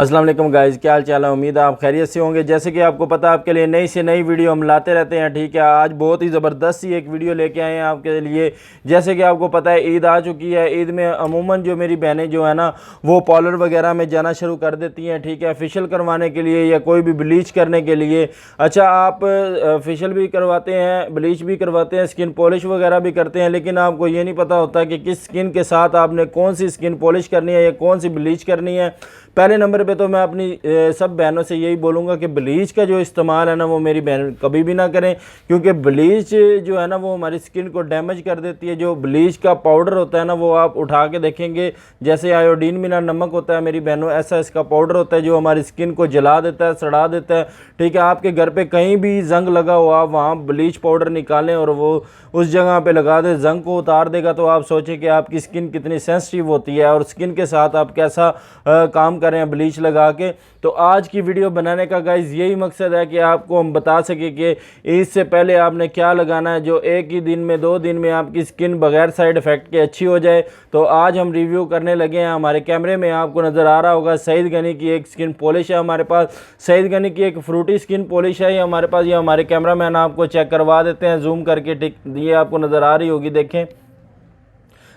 अस्सलाम वालेकुम गाइज़, क्या हाल चाल है। उम्मीद है आप खैरियत से होंगे। जैसे कि आपको पता है आपके लिए नई से नई वीडियो हम लाते रहते हैं। ठीक है, आज बहुत ही ज़बरदस्त सी एक वीडियो लेके आए हैं आपके लिए। जैसे कि आपको पता है ईद आ चुकी है। ईद में अमूमन जो मेरी बहनें जो है ना वो पार्लर वगैरह में जाना शुरू कर देती हैं। ठीक है, फेशियल करवाने के लिए या कोई भी ब्लीच करने के लिए। अच्छा, आप फेशियल भी करवाते हैं, ब्लीच भी करवाते हैं, स्किन पॉलिश वगैरह भी करते हैं, लेकिन आपको ये नहीं पता होता कि किस स्किन के साथ आपने कौन सी स्किन पॉलिश करनी है या कौन सी ब्लीच करनी है। पहले नंबर पे तो मैं अपनी सब बहनों से यही बोलूँगा कि ब्लीच का जो इस्तेमाल है ना वो मेरी बहन कभी भी ना करें, क्योंकि ब्लीच जो है ना वो हमारी स्किन को डैमेज कर देती है। जो ब्लीच का पाउडर होता है ना वो आप उठा के देखेंगे, जैसे आयोडीन मिला नमक होता है मेरी बहनों, ऐसा इसका पाउडर होता है जो हमारी स्किन को जला देता है, सड़ा देता है। ठीक है, आपके घर पर कहीं भी जंग लगा हुआ वहाँ ब्लीच पाउडर निकालें और वो उस जगह पे लगा दें, जंग को उतार देगा। तो आप सोचें कि आपकी स्किन कितनी सेंसिटिव होती है और स्किन के साथ आप कैसा काम कर रहे हैं ब्लीच लगा के। तो आज की वीडियो बनाने का गाइज यही मकसद है कि आपको हम बता सके कि इससे पहले आपने क्या लगाना है जो एक ही दिन में 2 दिन में आपकी स्किन बगैर साइड इफ़ेक्ट के अच्छी हो जाए। तो आज हम रिव्यू करने लगे हैं। हमारे कैमरे में आपको नज़र आ रहा होगा सईद गनी की एक स्किन पॉलिश है हमारे पास। सईद गनी की एक फ्रूटी स्किन पॉलिश है ये हमारे पास। ये हमारे कैमरा मैन आपको चेक करवा देते हैं जूम करके। ठीक, ये आपको नज़र आ रही होगी, देखें।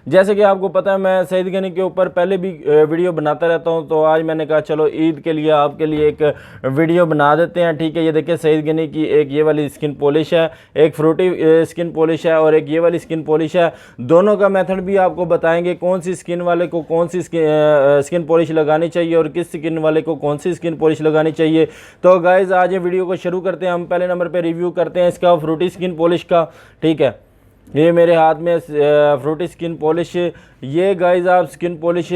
जैसे कि आपको पता है मैं सईद गनी के ऊपर पहले भी वीडियो बनाता रहता हूं, तो आज मैंने कहा चलो ईद के लिए आपके लिए एक वीडियो बना देते हैं। ठीक है, ये देखिए सईद गनी की एक ये वाली स्किन पॉलिश है, एक फ्रूटी स्किन पॉलिश है और एक ये वाली स्किन पॉलिश है। दोनों का मेथड भी आपको बताएंगे, कौन सी स्किन वाले को कौन सी स्किन पॉलिश लगानी चाहिए और किस स्किन वाले को कौन सी स्किन पॉलिश लगानी चाहिए। तो गाइज़ आज ये वीडियो को शुरू करते हैं। हम पहले नंबर पर रिव्यू करते हैं इसका फ्रूटी स्किन पॉलिश का। ठीक है, ये मेरे हाथ में फ्रूटी स्किन पॉलिश। ये गाइस आप स्किन पॉलिश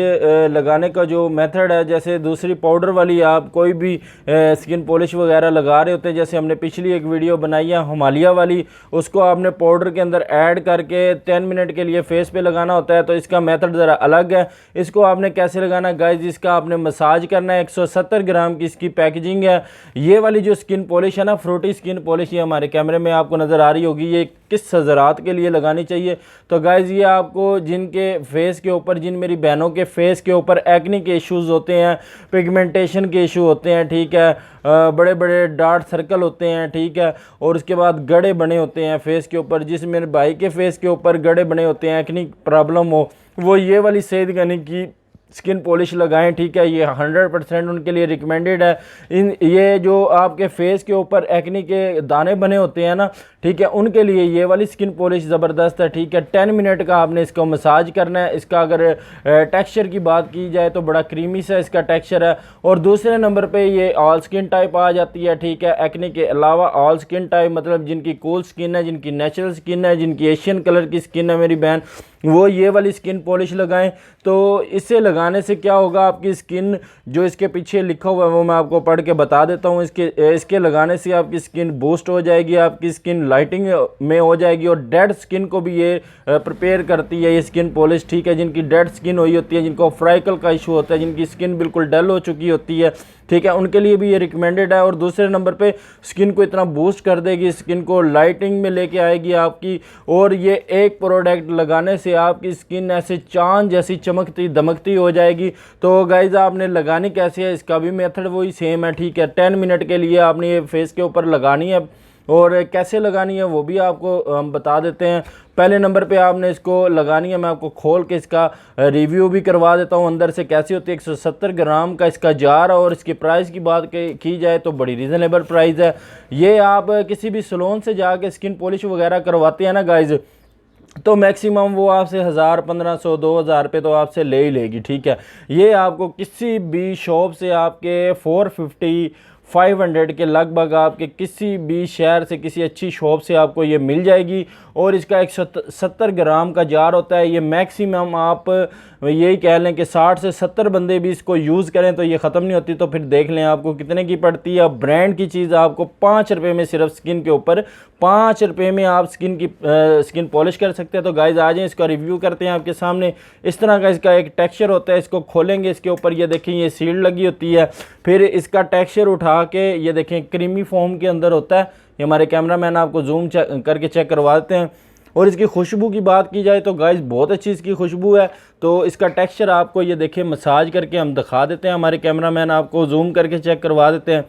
लगाने का जो मेथड है, जैसे दूसरी पाउडर वाली आप कोई भी स्किन पॉलिश वगैरह लगा रहे होते हैं, जैसे हमने पिछली एक वीडियो बनाई है हिमालय वाली, उसको आपने पाउडर के अंदर ऐड करके 10 मिनट के लिए फेस पे लगाना होता है। तो इसका मेथड ज़रा अलग है। इसको आपने कैसे लगाना है गाइस, इसका आपने मसाज करना है। 170 ग्राम की इसकी पैकेजिंग है। ये वाली जो स्किन पॉलिश है ना फ्रूटी स्किन पॉलिश, ये हमारे कैमरे में आपको नज़र आ रही होगी। ये किस हज़रात के लिए लगानी चाहिए। तो गाइज़ ये आपको जिनके फेस के ऊपर, जिन मेरी बहनों के फेस के ऊपर एक्ने के इश्यूज़ होते हैं, पिगमेंटेशन के इशू होते हैं, ठीक है, बड़े बड़े डार्क सर्कल होते हैं, ठीक है, और उसके बाद गड़े बने होते हैं फेस के ऊपर, जिस मेरे भाई के फेस के ऊपर गड़े बने होते हैं, एक्ने प्रॉब्लम हो, वो ये वाली सईद गनी की स्किन पॉलिश लगाएं। ठीक है, ये 100% उनके लिए रिकमेंडेड है। ये जो आपके फेस के ऊपर एक्ने के दाने बने होते हैं ना, ठीक है, उनके लिए ये वाली स्किन पॉलिश ज़बरदस्त है। ठीक है, 10 मिनट का आपने इसको मसाज करना है। इसका अगर टेक्सचर की बात की जाए तो बड़ा क्रीमी सा इसका टेक्सचर है। और दूसरे नंबर पे ये ऑल स्किन टाइप आ जाती है। ठीक है, एक्ने के अलावा ऑल स्किन टाइप मतलब जिनकी कूल स्किन है, जिनकी नेचुरल स्किन है, जिनकी एशियन कलर की स्किन है मेरी बहन, वो ये वाली स्किन पॉलिश लगाएं। तो इससे लगाने से क्या होगा, आपकी स्किन जो इसके पीछे लिखा हुआ है वो मैं आपको पढ़ के बता देता हूँ। इसके लगाने से आपकी स्किन बूस्ट हो जाएगी, आपकी स्किन लाइटिंग में हो जाएगी और डेड स्किन को भी ये प्रिपेयर करती है ये स्किन पॉलिश। ठीक है, जिनकी डेड स्किन हुई होती है, जिनको फ्राइकल का इशू होता है, जिनकी स्किन बिल्कुल डल हो चुकी होती है, ठीक है, उनके लिए भी ये रिकमेंडेड है। और दूसरे नंबर पे स्किन को इतना बूस्ट कर देगी, स्किन को लाइटिंग में लेके आएगी आपकी। और ये एक प्रोडक्ट लगाने से आपकी स्किन ऐसे चांद जैसी चमकती दमकती हो जाएगी। तो गाइज आपने लगानी कैसे है, इसका भी मेथड वही सेम है। ठीक है, 10 मिनट के लिए आपने ये फेस के ऊपर लगानी है और कैसे लगानी है वो भी आपको हम बता देते हैं। पहले नंबर पे आपने इसको लगानी है, मैं आपको खोल के इसका रिव्यू भी करवा देता हूँ अंदर से कैसी होती है। 170 ग्राम का इसका जार है और इसकी प्राइस की बात की जाए तो बड़ी रीज़नेबल प्राइस है। ये आप किसी भी सैलून से जाके स्किन पॉलिश वगैरह करवाते हैं ना गाइज, तो मैक्सिमम वो आपसे 1000, 1500, 2000 रुपये तो आपसे ले ही लेगी। ठीक है, ये आपको किसी भी शॉप से आपके 450, 500 के लगभग आपके किसी भी शहर से किसी अच्छी शॉप से आपको ये मिल जाएगी। और इसका 170 ग्राम का जार होता है। ये मैक्सिमम आप यही कह लें कि 60 से 70 बंदे भी इसको यूज़ करें तो ये ख़त्म नहीं होती। तो फिर देख लें आपको कितने की पड़ती है। ब्रांड की चीज़ आपको 5 रुपये में, सिर्फ स्किन के ऊपर 5 रुपये में आप स्किन पॉलिश कर सकते हैं। तो गाइज आ जाएं, इसका रिव्यू करते हैं आपके सामने। इस तरह का इसका एक टेक्सचर होता है। इसको खोलेंगे, इसके ऊपर ये देखें ये सील लगी होती है। फिर इसका टेक्सचर उठा के ये देखें क्रीमी फॉर्म के अंदर होता है। ये हमारे कैमरा मैन आपको जूम करके चेक करवा देते हैं। और इसकी खुशबू की बात की जाए तो गाइस बहुत अच्छी इसकी खुशबू है। तो इसका टेक्सचर आपको ये देखिए मसाज करके हम दिखा देते हैं, हमारे कैमरामैन आपको जूम करके चेक करवा देते हैं।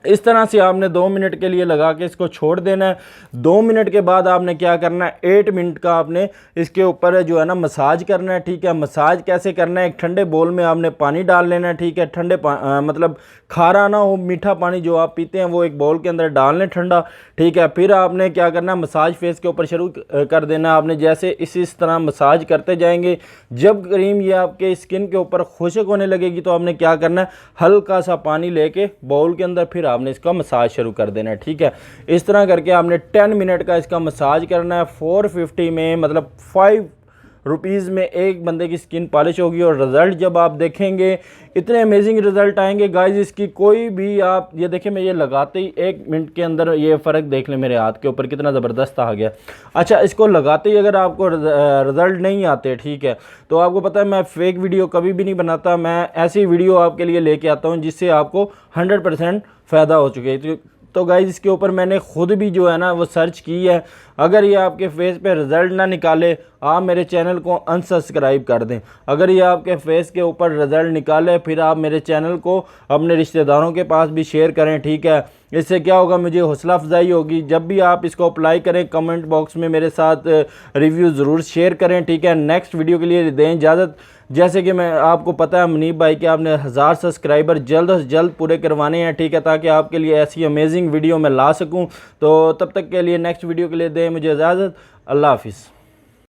इस तरह से आपने 2 मिनट के लिए लगा के इसको छोड़ देना है। 2 मिनट के बाद आपने क्या करना है, 8 मिनट का आपने इसके ऊपर जो है ना मसाज करना है, ठीक है। मसाज कैसे करना है, एक ठंडे बोल में आपने पानी डाल लेना है, ठीक है। ठंडे मतलब खारा ना हो, मीठा पानी जो आप पीते हैं वो एक बोल के अंदर डाल लें ठंडा, ठीक है। फिर आपने क्या करना है, मसाज फेस के ऊपर शुरू कर देना आपने। जैसे इस तरह मसाज करते जाएंगे, जब क्रीम ये आपके स्किन के ऊपर खुशक होने लगेगी तो आपने क्या करना है, हल्का सा पानी लेके बाउल के अंदर फिर आपने इसका मसाज शुरू कर देना है, ठीक है। इस तरह करके आपने 10 मिनट का इसका मसाज करना है। 450 में मतलब 5 रुपीज़ में एक बंदे की स्किन पॉलिश होगी। और रिज़ल्ट जब आप देखेंगे इतने अमेजिंग रिज़ल्ट आएंगे गाइस, इसकी कोई भी आप ये देखें, मैं ये लगाते ही 1 मिनट के अंदर ये फ़र्क देख लें, मेरे हाथ के ऊपर कितना ज़बरदस्त आ गया। अच्छा, इसको लगाते ही अगर आपको रिज़ल्ट नहीं आते, ठीक है, तो आपको पता है मैं फेक वीडियो कभी भी नहीं बनाता, मैं ऐसी वीडियो आपके लिए लेके आता हूँ जिससे आपको 100% फ़ायदा हो चुके हैं। तो गाइज़ इसके ऊपर मैंने ख़ुद भी जो है ना वो सर्च की है। अगर ये आपके फेस पे रिज़ल्ट ना निकाले, आप मेरे चैनल को अनसब्सक्राइब कर दें। अगर ये आपके फेस के ऊपर रिज़ल्ट निकाले, फिर आप मेरे चैनल को अपने रिश्तेदारों के पास भी शेयर करें, ठीक है। इससे क्या होगा, मुझे हौसला अफजाई होगी। जब भी आप इसको अप्लाई करें, कमेंट बॉक्स में मेरे साथ रिव्यू ज़रूर शेयर करें, ठीक है। नेक्स्ट वीडियो के लिए दें इजाज़त। जैसे कि मैं आपको पता है मुनीब भाई कि आपने 1000 सब्सक्राइबर जल्द से जल्द पूरे करवाने हैं, ठीक है, ताकि आपके लिए ऐसी अमेजिंग वीडियो मैं ला सकूं। तो तब तक के लिए नेक्स्ट वीडियो के लिए दें मुझे इजाज़त। अल्लाह हाफिज़।